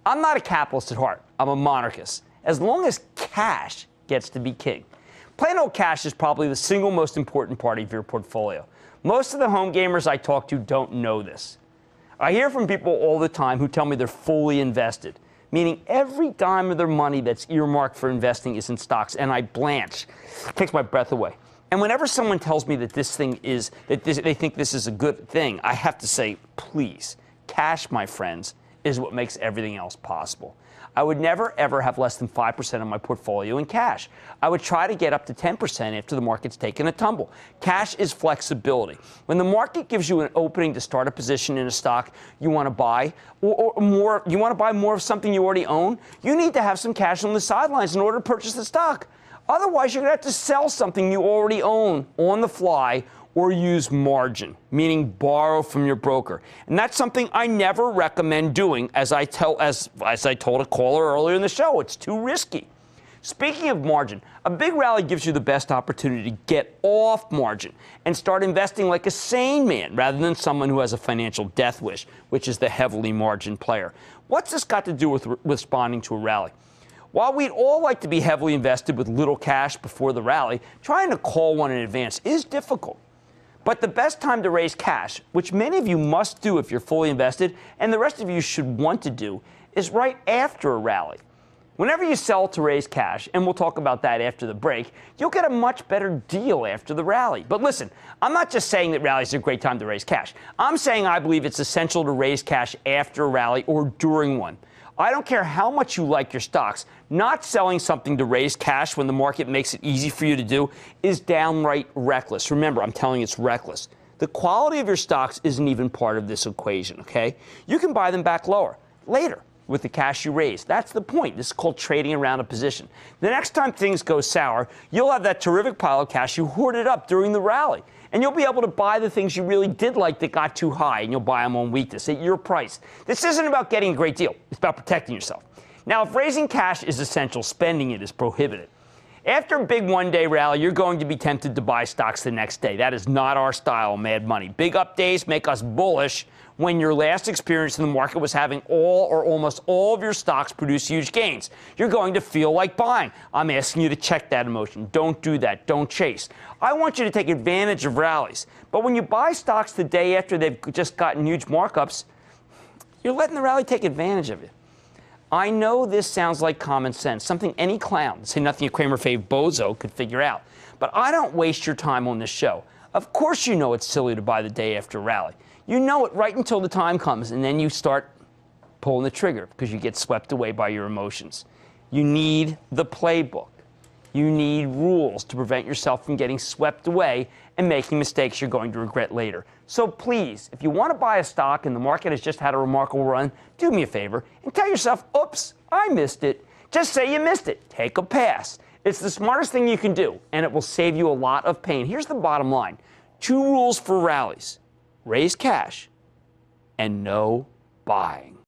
I'm not a capitalist at heart. I'm a monarchist. As long as cash gets to be king. Plain old cash is probably the single most important part of your portfolio. Most of the home gamers I talk to don't know this. I hear from people all the time who tell me they're fully invested, meaning every dime of their money that's earmarked for investing is in stocks, and I blanch. It takes my breath away. And whenever someone tells me that they think this is a good thing, I have to say, please, cash, my friends, is what makes everything else possible. I would never, ever have less than 5% of my portfolio in cash. I would try to get up to 10% after the market's taken a tumble. Cash is flexibility. When the market gives you an opening to start a position in a stock you want to buy, or more, you want to buy more of something you already own, you need to have some cash on the sidelines in order to purchase the stock. Otherwise, you're going to have to sell something you already own on the fly or use margin, meaning borrow from your broker. And that's something I never recommend doing, as I told a caller earlier in the show. It's too risky. Speaking of margin, a big rally gives you the best opportunity to get off margin and start investing like a sane man rather than someone who has a financial death wish, which is the heavily margined player. What's this got to do with responding to a rally? While we'd all like to be heavily invested with little cash before the rally, trying to call one in advance is difficult. But the best time to raise cash, which many of you must do if you're fully invested, and the rest of you should want to do, is right after a rally. Whenever you sell to raise cash, and we'll talk about that after the break, you'll get a much better deal after the rally. But listen, I'm not just saying that rallies are a great time to raise cash. I'm saying I believe it's essential to raise cash after a rally or during one. I don't care how much you like your stocks, not selling something to raise cash when the market makes it easy for you to do is downright reckless. Remember, I'm telling you it's reckless. The quality of your stocks isn't even part of this equation, okay? You can buy them back later with the cash you raise. That's the point. This is called trading around a position. The next time things go sour, you'll have that terrific pile of cash you hoarded up during the rally. And you'll be able to buy the things you really did like that got too high, and you'll buy them on weakness at your price. This isn't about getting a great deal. It's about protecting yourself. Now, if raising cash is essential, spending it is prohibited. After a big one-day rally, you're going to be tempted to buy stocks the next day. That is not our style, Mad Money. Big up days make us bullish when your last experience in the market was having all or almost all of your stocks produce huge gains. You're going to feel like buying. I'm asking you to check that emotion. Don't do that. Don't chase. I want you to take advantage of rallies. But when you buy stocks the day after they've just gotten huge markups, you're letting the rally take advantage of you. I know this sounds like common sense, something any clown, say nothing a Kramer fave bozo, could figure out. But I don't waste your time on this show. Of course you know it's silly to buy the day after a rally. You know it right until the time comes, and then you start pulling the trigger because you get swept away by your emotions. You need the playbook. You need rules to prevent yourself from getting swept away and making mistakes you're going to regret later. So please, if you want to buy a stock and the market has just had a remarkable run, do me a favor and tell yourself, oops, I missed it. Just say you missed it. Take a pass. It's the smartest thing you can do, and it will save you a lot of pain. Here's the bottom line. 2 rules for rallies. Raise cash and no buying.